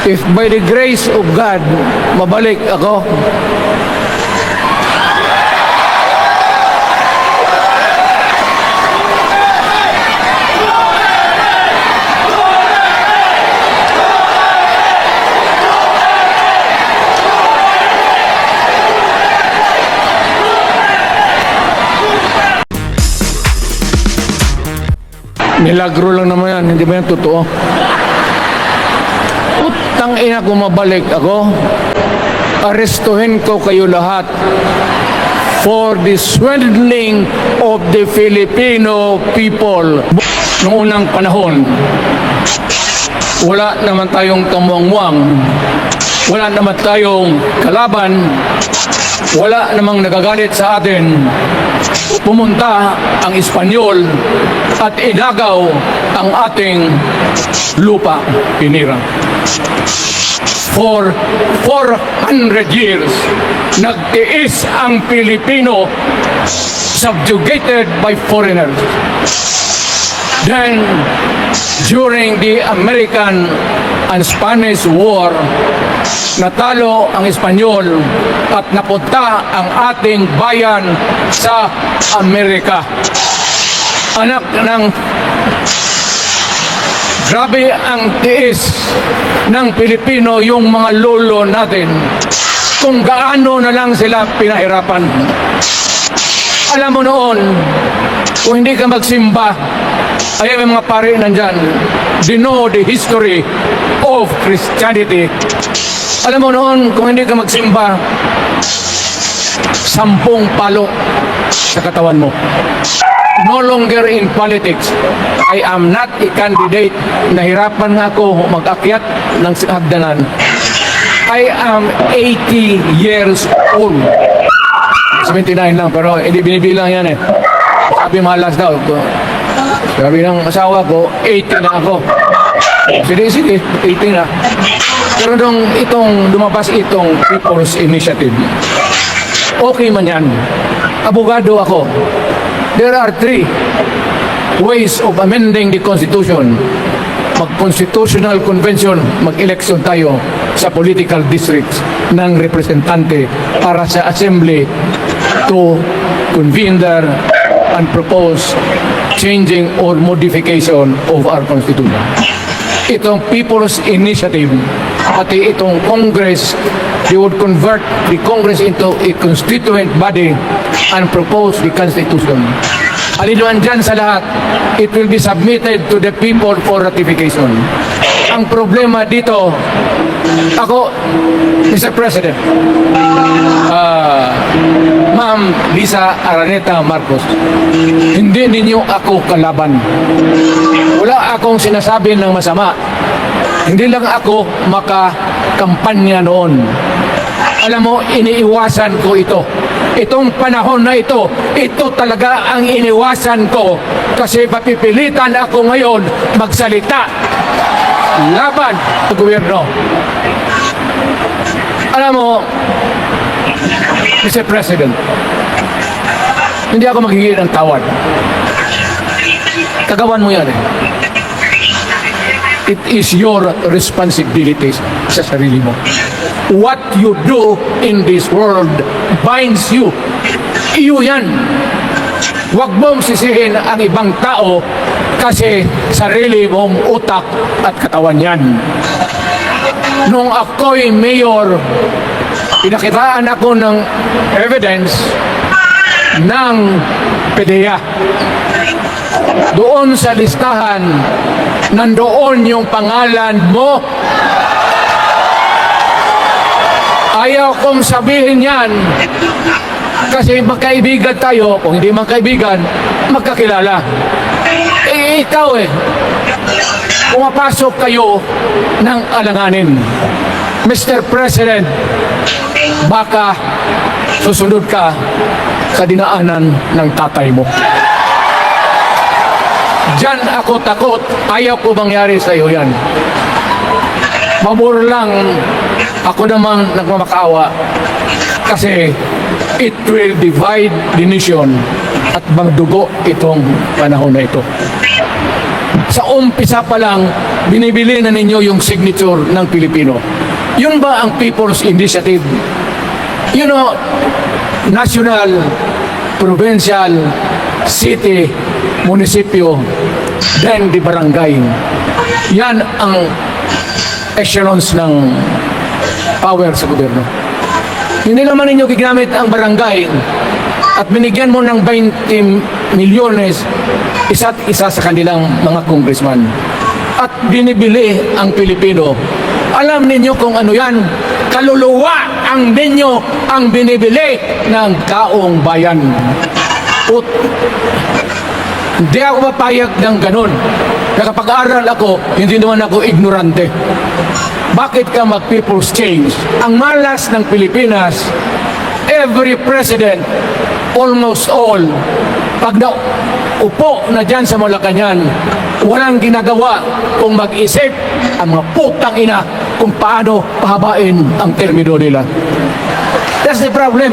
If by the grace of God, mabalik ako, milagro lang naman yan, hindi ba yan totoo? Utang ina kung mabalik ako, arestuhin ko kayo lahat for the swindling of the Filipino people. Noong unang panahon, wala naman tayong kamuangmuang, wala naman tayong kalaban, wala namang nagagalit sa atin. Pumunta ang Espanyol at inagaw ang ating lupa, pinira. For 400 years, nagtiis ang Pilipino, subjugated by foreigners. Then, during the American and Spanish War, natalo ang Espanyol at napunta ang ating bayan sa Amerika. Anak ng grabe ang tiis ng Pilipino, yung mga lolo natin, kung gaano na lang sila pinahirapan. Alam mo noon, kung hindi ka magsimba, ay may mga pari nandyan, they know the history of Christianity. Alam mo noon, kung hindi ka magsimba, 10 palo sa katawan mo. No longer in politics. I am not a candidate. Nahirapan nga ako mag-akyat ng hagdanan. I am 80 years old. 79 lang, pero hindi binibilang yan eh. Sabi malas daw. Sabi ng asawa ko, 80 na ako. Sige, 80 na. Pero nung lumabas itong People's Initiative, okay man yan. Abogado ako. There are 3 ways of amending the Constitution. Mag-constitutional convention, mag-election tayo sa political districts ng representante para sa assembly to convene there and propose changing or modification of our Constitution. Itong People's Initiative, pati itong Congress, they would convert the Congress into a constituent body and propose the Constitution. Alinuan dyan sa lahat, it will be submitted to the people for ratification. Ang problema dito, ako, Mr. President, Ma'am Lisa Araneta Marcos, hindi ninyo ako kalaban. Wala akong sinasabi ng masama. Hindi lang ako makakampanya noon. Alam mo, iniiwasan ko ito. Itong panahon na ito talaga ang iniwasan ko kasi papipilitan ako ngayon magsalita laban sa gobyerno. Alam mo, Mr. President, hindi ako magiging ng tawad. Kagawan mo yan eh. It is your responsibility sa sarili mo. What you do in this world binds you. Iyo yan. Huwag mong sisihin ang ibang tao kasi sarili mong utak at katawan yan. Nung ako'y mayor, pinakitaan ako ng evidence ng PDEA. Doon sa listahan, nandoon yung pangalan mo. Ayaw kong sabihin yan kasi magkaibigan tayo. Kung hindi magkaibigan, magkakilala. Eh, ikaw pumapasok kayo ng alanganin. Mr. President, baka susunod ka sa dinaanan ng tatay mo. Diyan ako takot. Ayaw ko mangyari sa iyo yan. Mabur lang ako namang nagmamakaawa kasi it will divide the nation at magdugo itong panahon na ito. Sa umpisa pa lang, binibili na ninyo yung signature ng Pilipino. Yun ba ang People's Initiative? You know, national, provincial, city, munisipyo, then di barangay. Yan ang echelons ng power sa gobyerno. Hindi naman ninyo gigamit ang barangay at binigyan mo ng 20 milyones isa't isa sa kanilang mga congressman. At binibili ang Pilipino. Alam ninyo kung ano yan? Kaluluwa ang ninyo ang binibili ng taong bayan. Hindi ako mapayag ng ganun. Nakapag-aral ako, hindi naman ako ignorante. Bakit ka mag-people's change? Ang malas ng Pilipinas, every president, almost all, pag upo na dyan sa Malacanang, walang ginagawa kung mag-isip ang mga putang ina kung paano pahabain ang termino nila. That's the problem.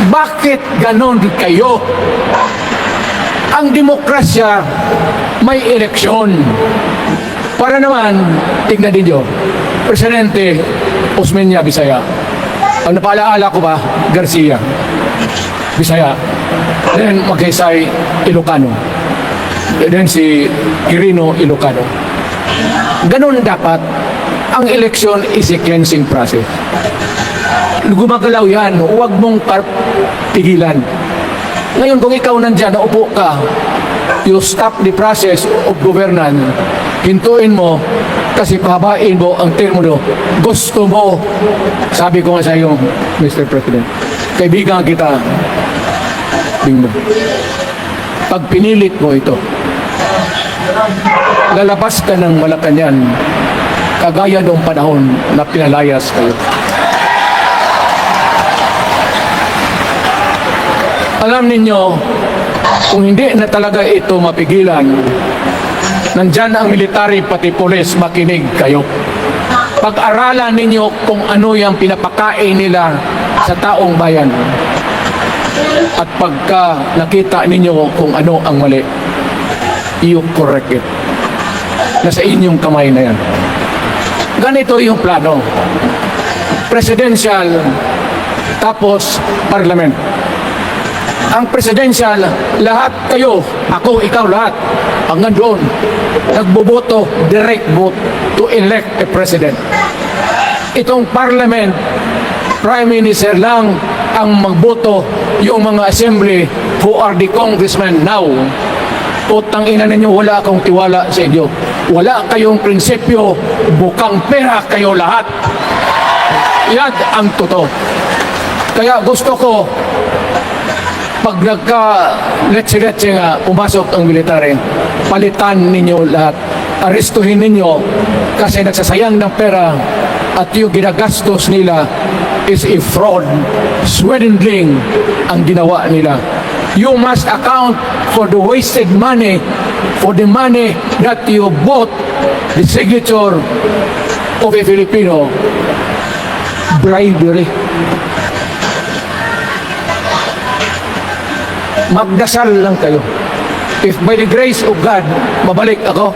Bakit ganon kayo? Ang demokrasya may eleksyon. Para naman, tignan ninyo, Presidente Osmeña Bisaya. Ang napaalaala ko ba, Garcia, Bisaya. Then Magsaysay, Ilocano. Then si Quirino, Ilocano. Ganun dapat. Ang eleksyon is a cleansing process. Gumagalaw yan, huwag mong pigilan. Ngayon, kung ikaw nandyan, naupo ka, you stop the process of governance, hintuin mo, kasi pahabain mo ang termo mo. Gusto mo, sabi ko nga sa iyo, Mr. President, kaibigan kita, Bingo. Pag pinilit mo ito, lalabas ka ng Malacanang, kagaya noong panahon na pinalayas kayo. Alam ninyo, kung hindi na talaga ito mapigilan, nandyan ang military pati pulis, makinig kayo. Pag-aralan ninyo kung ano yung pinapakain nila sa taong bayan. At pagka nakita ninyo kung ano ang mali, you correct it. Nasa inyong kamay na yan. Ganito yung plano. Presidential, tapos parliament. Ang presidential, lahat kayo, ako, ikaw, lahat, hanggang doon, nagboboto, direct vote to elect a president. Itong parliament, prime minister lang ang magboto, yung mga assembly who are the congressmen now. Putang ina ninyo, wala akong tiwala sa inyo. Wala kayong prinsipyo, bukang pera kayo lahat. Yan ang totoo. Kaya gusto ko, pag nagka-letse-letse nga pumasok ang military, palitan ninyo lahat. Arestuhin ninyo kasi nagsasayang ng pera at yung ginagastos nila is a fraud, swindling ang ginawa nila. You must account for the wasted money, for the money that you bought the signature of a Filipino. Bribery. Magdasal lang kayo. If by the grace of God, mabalik ako,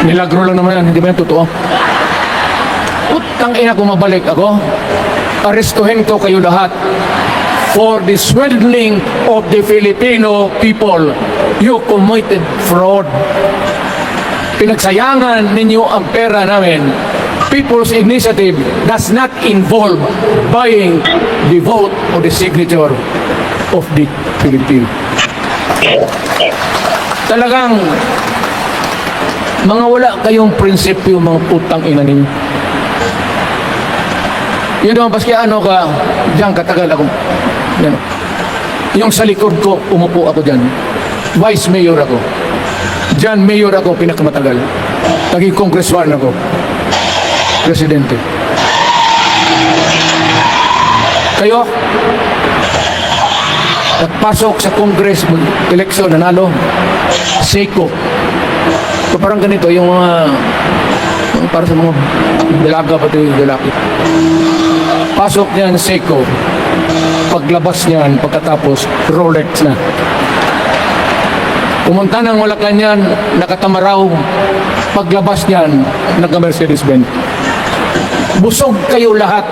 nilagro lang naman yan, hindi ba yan totoo? Utang ina kung mabalik ako, arestuhin ko kayo lahat for the swindling of the Filipino people. You committed fraud. Pinagsayangan ninyo ang pera namin. People's Initiative does not involve buying the vote or the signature of the Filipino. Talagang mga wala kayong prinsipyo, mga putang ina ninyo. Yun naman, paski ano ka, diyan katagal ako. Yan. Yung sa likod ko, umupo ako dyan. Vice Mayor ako. Diyan, Mayor ako, pinakamatagal. Naging congressman ako. Presidente. Kayo, nagpasok sa Congress, eleksyon, nanalo. Seiko. So, parang ganito, yung mga, para sa mga dalaga pati yung lalaki. Pasok niyan, Seiko. Paglabas niyan, pagkatapos, Rolex na. Pumunta ng Malacanang, nakatamaraw. Paglabas niyan, nagka-Mercedes-Benz. Busog kayo lahat.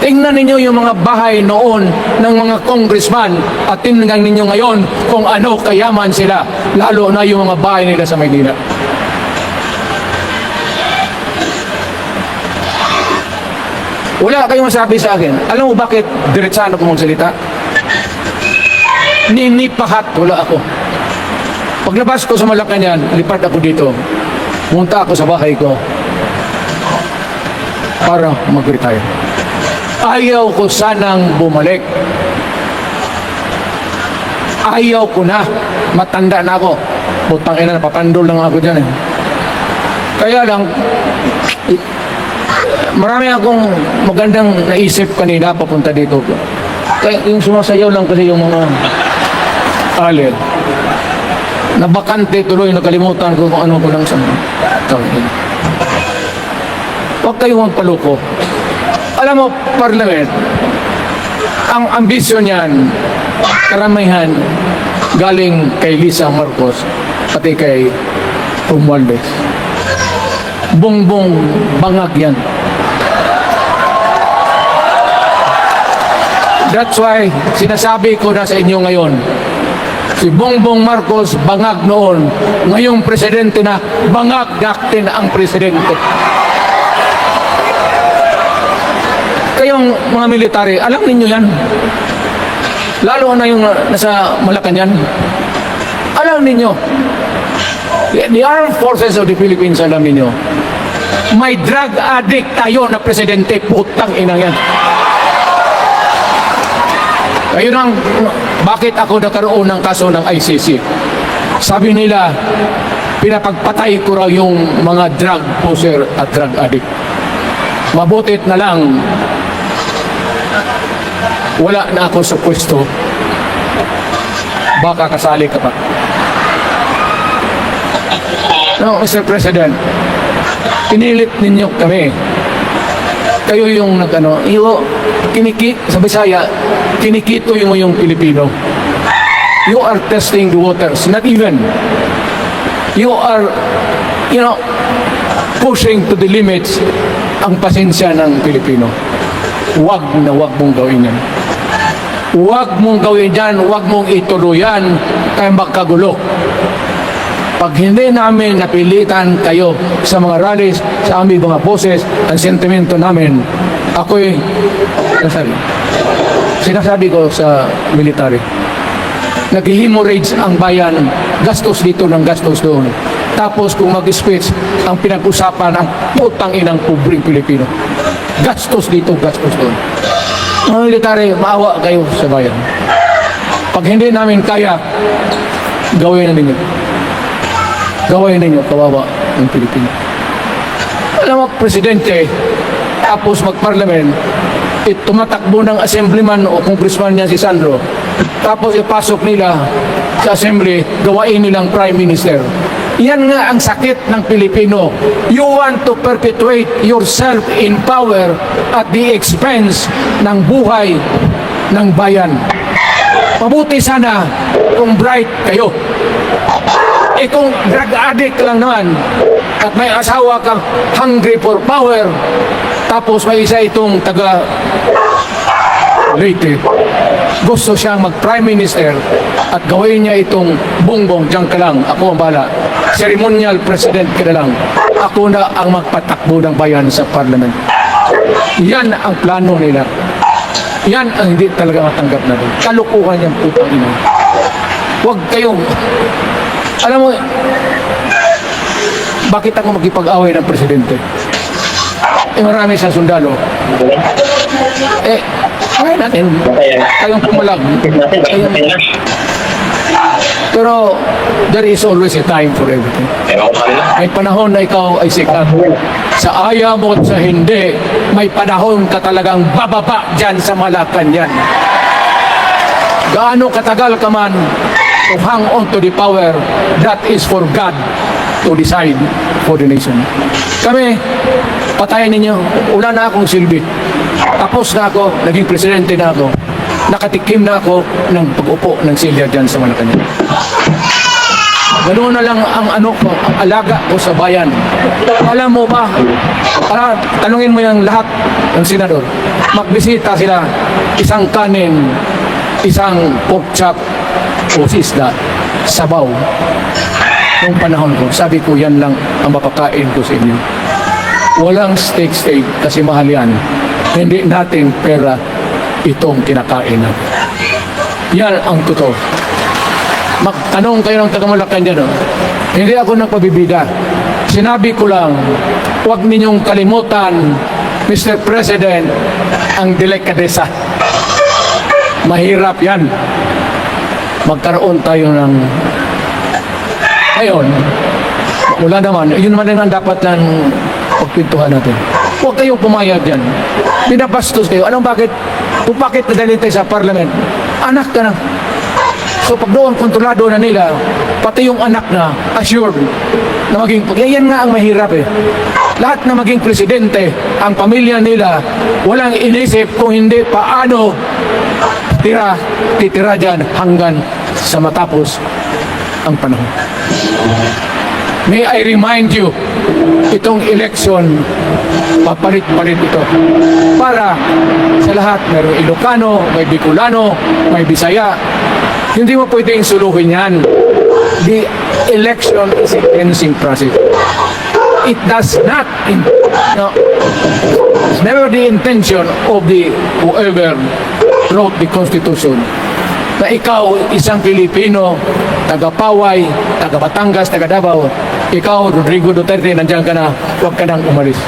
Tingnan ninyo yung mga bahay noon ng mga congressman at tingnan ninyo ngayon kung ano kayaman sila, lalo na yung mga bahay nila sa Maynila. Wala kayong masabi sa akin. Alam mo bakit diretsano ko magsalita? Ninipahat, wala ako. Paglabas ko sa Malacanang, lipat ako dito. Punta ako sa bahay ko para mag-retire. Ayaw ko sanang bumalik. Ayaw ko na. Matanda na ako. Putang ina, napapandol lang ako dyan eh. Kaya lang, marami akong magandang naisip kanina papunta dito. Kaya yung sumasayaw lang kasi yung mga alin. Nabakante tuloy, nakalimutan ko kung ano ko lang sa mga tawin. Huwag kayong magpaluko. Alam mo, Parliament, ang ambisyon niyan, karamihan, galing kay Lisa Marcos, pati kay Romualdez. Bongbong bangag yan. That's why, sinasabi ko na sa inyo ngayon, si Bongbong Marcos bangag noon, ngayong presidente na, bangag natin ang presidente. Kayong mga military, alam ninyo yan. Lalo na yung nasa Malacanang. Alam ninyo, the Armed Forces of the Philippines, alam ninyo, may drug addict tayo na presidente, putang inang yan. Ayun ang bakit ako nagkaroon ng kaso ng ICC. Sabi nila, pinapagpatay ko raw yung mga drug poser at drug addict. Mabutit na lang, wala na ako sa pwesto. Baka kasali ka pa. No, Mr. President, pinilit ninyo kami. Kayo yung nag-ano, sa Bisaya, kinikito yung Pilipino. You are testing the waters, not even. You are, pushing to the limits ang pasensya ng Pilipino. Huwag na huwag mong gawin yan. Huwag mong gawin yan, huwag mong ituloy yan, kaya magkagulo. Pag hindi namin napilitan kayo sa mga rallies, sa aming mga boses, ang sentimento namin, ako'y sinasabi ko sa military, nag-hemorrhage ang bayan, gastos dito ng gastos doon. Tapos kung mag-speech, ang pinag-usapan ang putang inang pobreng Pilipino. Gastos dito, gastos doon. Mga military, maawa kayo sa bayan. Pag hindi namin kaya, gawin na ninyo. Gawin ninyo, kawawa ng Pilipino. Alam mo, Presidente, tapos mag-Parliament, tumatakbo ng assemblyman o congressman niya si Sandro, tapos ipasok nila sa assembly, gawain nilang prime minister. Yan nga ang sakit ng Pilipino. You want to perpetuate yourself in power at the expense ng buhay ng bayan. Mabuti sana kung bright kayo. Kung drug addict lang naman at may asawa kang hungry for power, tapos may isa itong taga Leyte, gusto siyang mag-prime minister at gawin niya itong Bongbong, diyan ka lang, ako ang bala, ceremonial president ka na lang, ako na ang magpatakbo ng bayan sa parliament. Yan ang plano nila. Yan ang hindi talaga matanggap natin. Kalukuhan yung putang ina. Huwag kayong, alam mo, bakit ako magkipag-away ng presidente? Marami siyang sundalo. Kaya natin. Kayong pumalag. Pero, there is always a time for everything. May panahon na ikaw ay sikat. Sa ayaw mo at sa hindi, may panahon ka talagang bababa dyan sa Malacanang. Gaano katagal ka man to hang on to the power, that is for God. to decide for the nation. Kami, patayin ninyo. Wala na akong silbi. Tapos na ako, naging presidente na ako. Nakatikim na ako ng pag-upo ng silya dyan sa Malacanang. Ganoon na lang ang ko, ang alaga ko sa bayan. Alam mo ba, tanungin mo yung lahat ng senador. Magbisita sila, isang kanin, isang pork chop, o isda, sabaw. Noong panahon ko, sabi ko yan lang ang mapakain ko sa inyo. Walang steak kasi mahal yan. Hindi natin pera itong kinakain na. Yan ang totoo. Magtanong kayo ng taga-Malacan dyan. Hindi ako nagpabibiga. Sinabi ko lang, huwag ninyong kalimutan, Mr. President, ang delikadesa. Mahirap yan. Magkaroon tayo ng... Ngayon, wala naman. Yun naman ang dapat ng pagpintuhan natin. Huwag kayong pumayag dyan. Binabastos kayo. Anong bakit? Kung bakit nadalhin tayo sa parliament? Anak ka na. So pag doon kontrolado na nila, pati yung anak na assured na maging, yan nga ang mahirap eh. Lahat na maging presidente, ang pamilya nila, walang inisip kung hindi paano titira dyan hanggang sa matapos ang panahon. May I remind you, itong election, papalit-palit ito. Para sa lahat, mayroong Ilocano, may Bicolano, may Bisaya. Hindi mo pwedeng suluhin yan. The election is a cleansing process. It does not, it's never the intention of whoever wrote the Constitution na ikaw, isang Pilipino, taga-Paway, taga-Batangas, taga-Davao, ikaw, Rodrigo Duterte, nandiyan ka na, huwag ka nang umalis.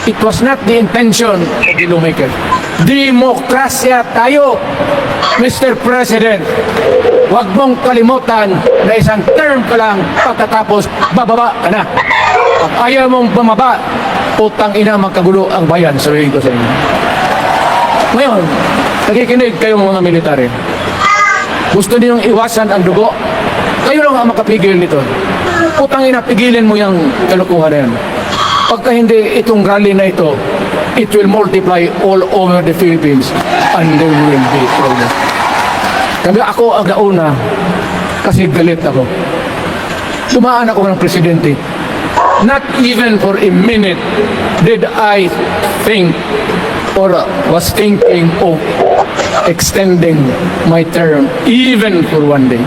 It was not the intention of the lawmaker. Demokrasya tayo, Mr. President. Huwag mong kalimutan na isang term ka lang pagkatapos bababa ka na. Pag ayaw mong bumaba, putang ina magkagulo ang bayan, sabihin ko sa inyo. Ngayon, nakikinig kayong mga military. Gusto ninyong iwasan ang dugo? Kayo lang ang makapigil nito. Putang ina, pigilin mo yung kalukuhan na yan. Pagka hindi itong rally na ito, it will multiply all over the Philippines and there will be problem. Kaya ako ang nauna kasi galit ako. Dumaan ako ng presidente. Not even for a minute did I think or was thinking of extending my term even for one day.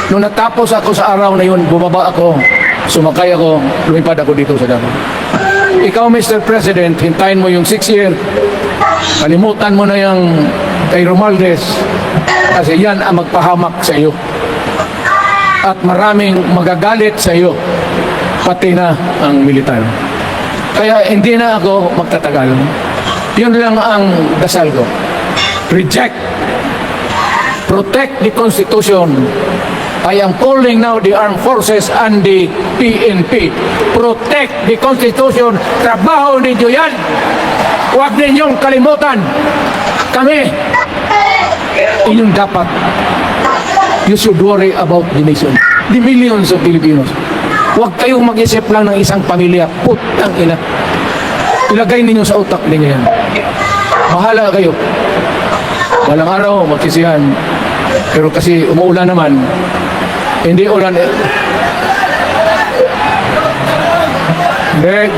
Nung natapos ako sa araw na yun, bumaba ako, sumakay ako, lumipad ako dito sa Davao. Ikaw, Mr. President, hintayin mo yung 6 year, kalimutan mo na yung kay Romualdez kasi yan ang magpahamak sa iyo. At maraming magagalit sa iyo, pati na ang militar. Kaya hindi na ako magtatagal. Yun lang ang dasal ko. Reject. Protect the Constitution. I am calling now the armed forces and the PNP. Protect the Constitution. Trabaho ninyo yan. Huwag ninyong kalimutan. Kami, inyong dapat. You should worry about the nation. The millions of Filipinos. Huwag kayong mag-isip lang ng isang pamilya. Putang ina. Ilagay ninyo sa utak ninyo yan. Bahala kayo. Walang araw, magsisihan. Pero kasi umuulan naman, hindi ulan. Hindi,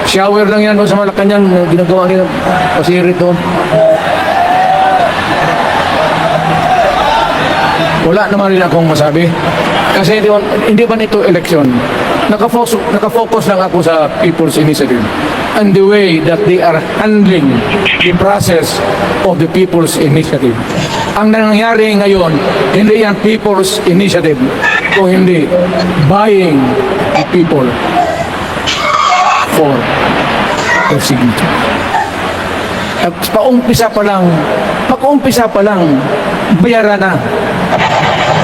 shower lang yan sa Malacanang, ginagawa nila, pasirit doon. Wala naman rin akong masabi. Kasi hindi ba nito eleksyon? Nakafocus lang ako sa People's Initiative and the way that they are handling the process of the People's Initiative. Ang nangyayari ngayon, hindi yan People's Initiative o hindi buying the people for their signature. At paumpisa pa lang, bayaran na.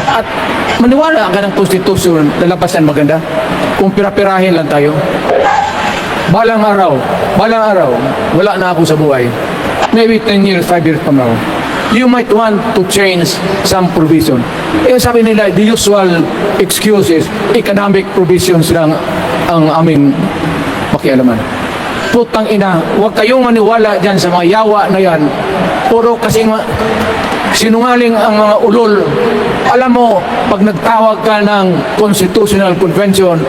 At maniwala ka ng Constitution na labasan maganda kung pirapirahin lang tayo. Balang araw, wala na ako sa buhay. Maybe 10 years, 5 years from now. you might want to change some provision. Eh, sabi nila, the usual excuses, economic provisions lang ang aming pakialaman. Putang ina, huwag kayong maniwala dyan sa mga yawa na yan. Puro kasing sinungaling ang mga ulol. Alam mo, pag nagtawag ka ng Constitutional Convention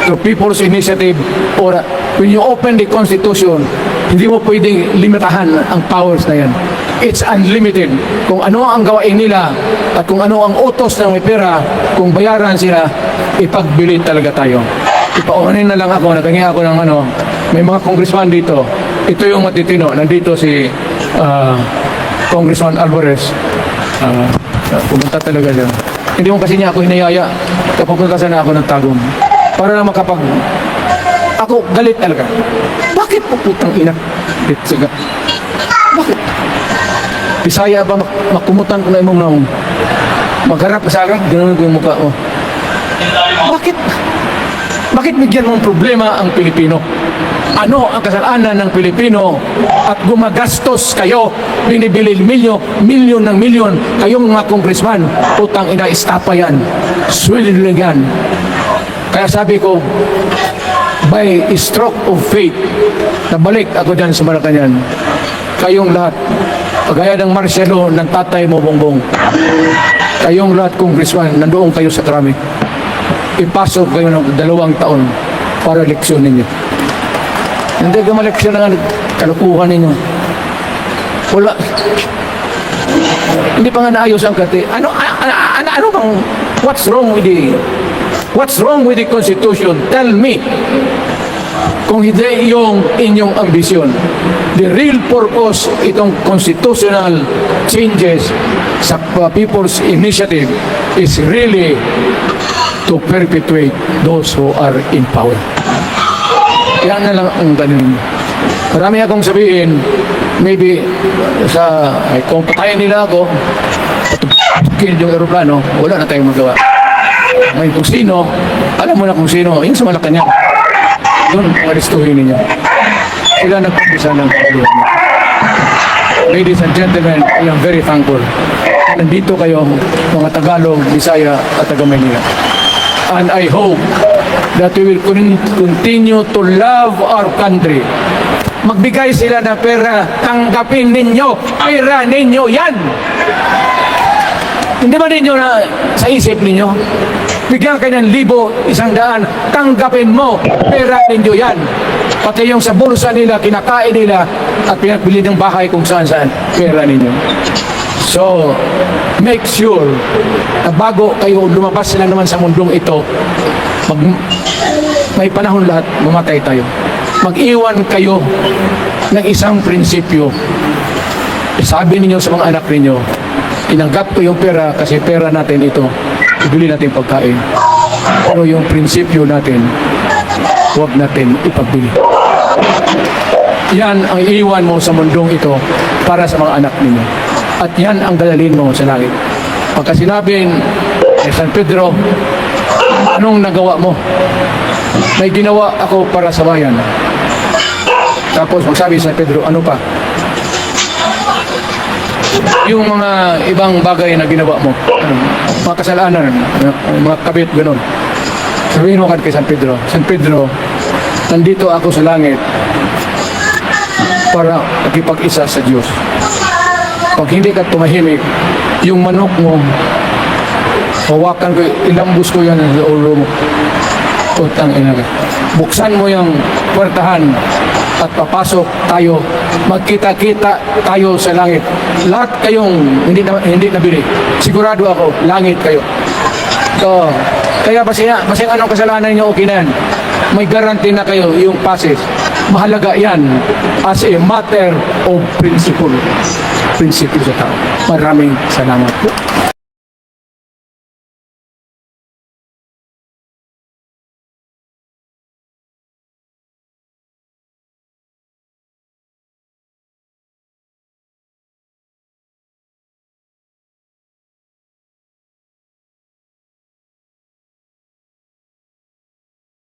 to People's Initiative or when you open the Constitution, hindi mo pwedeng limitahan ang powers na yan. It's unlimited. Kung ano ang gawain nila at kung ano ang utos ng may pera, kung bayaran sila, ipagbili talaga tayo. Ipaunahin na lang ako, nagkangi ako ng may mga congressman dito. Ito yung matitino. Nandito si Congressman Alvarez. Pumunta talaga siya. Hindi mo kasi niya ako hinayaya. Kapupunta sana ako ng Tagum. Para na ako galit talaga. Bakit po putang ina? Bakit? Bisaya ba makumutan ko na imong naong? Magharap sa akin, ganoon ko yung mukha mo. Bakit? Bakit bigyan mong problema ang Pilipino? Ano ang kasalanan ng Pilipino at gumagastos kayo, binibili milyon ng milyon, kayong mga congressman, utang ina, istapa yan, sweldo yan. Kaya sabi ko, by stroke of fate, nabalik ako dyan sa Malacanang, kayong lahat, kagaya ng Marcelo, ng tatay mo, Bongbong, kayong lahat congressman, nandoon kayo sa Krami. Ipasok kayo ng 2 taon para leksyon ninyo. Hindi ka maleksyon na kalukuhan ninyo. Wala. Hindi pa nga naayos ang kati. Ano bang, what's wrong with the Constitution? Tell me. Kung hindi yung inyong ambisyon. The real purpose itong constitutional changes sa People's Initiative is really to perpetuate those who are in power. Yan na lang ang ganin. Marami akong sabihin, maybe kung patayin nila ako, patukin yung aeroplano, wala na tayong magawa. May kung sino, alam mo na kung sino, yung sa Malacanang. Yun ang aristuhin ninyo. Sila nagpapisa ng kaluhan. Ladies and gentlemen, I am very thankful. Nandito kayo, mga Tagalog, Bisaya at Taga-Maynila. And I hope that we will continue to love our country. Magbigay sila ng pera, tanggapin ninyo, pera ninyo yan. Hindi ba ninyo na sa isip ninyo? Bigyan kayo ng 1,000, 100, tanggapin mo, pera ninyo yan. Pati yung sa bulsa nila, kinakain nila, at pinagpili ng bahay kung saan-saan, pera ninyo. So, make sure na bago kayo lumabas sila naman sa mundong ito, may panahon lahat, mamatay tayo. Mag-iwan kayo ng isang prinsipyo. Sabi ninyo sa mga anak ninyo, tinanggap ko yung pera kasi pera natin ito, ibili natin pagkain. Pero yung prinsipyo natin, huwag natin ipagbili. Yan ang iiwan mo sa mundong ito para sa mga anak ninyo. At yan ang dadalhin mo sa langit. Pagka sinabing, San Pedro, anong nagawa mo? May ginawa ako para sa bayan. Tapos magsabi San Pedro, ano pa? Yung mga ibang bagay na ginawa mo, mga kasalanan, mga kabit, gano'n. Sabihin mo kay San Pedro, nandito ako sa langit para makipag-isa sa Diyos. Pag hindi ka tumahimik, yung manok mo, hawakan ko, ilambos ko yan sa ulo mo. Utang ina ka. Buksan mo yung puwertahan at papasok tayo. Magkita-kita tayo sa langit. Lahat kayong hindi nabili. Sigurado ako, langit kayo. So, kaya basing anong kasalanan niyo, okay na yan. May guarantee na kayo yung passes. Mahalaga yan as a matter of principle. Prinsipyo sa tao. Maraming salamat po.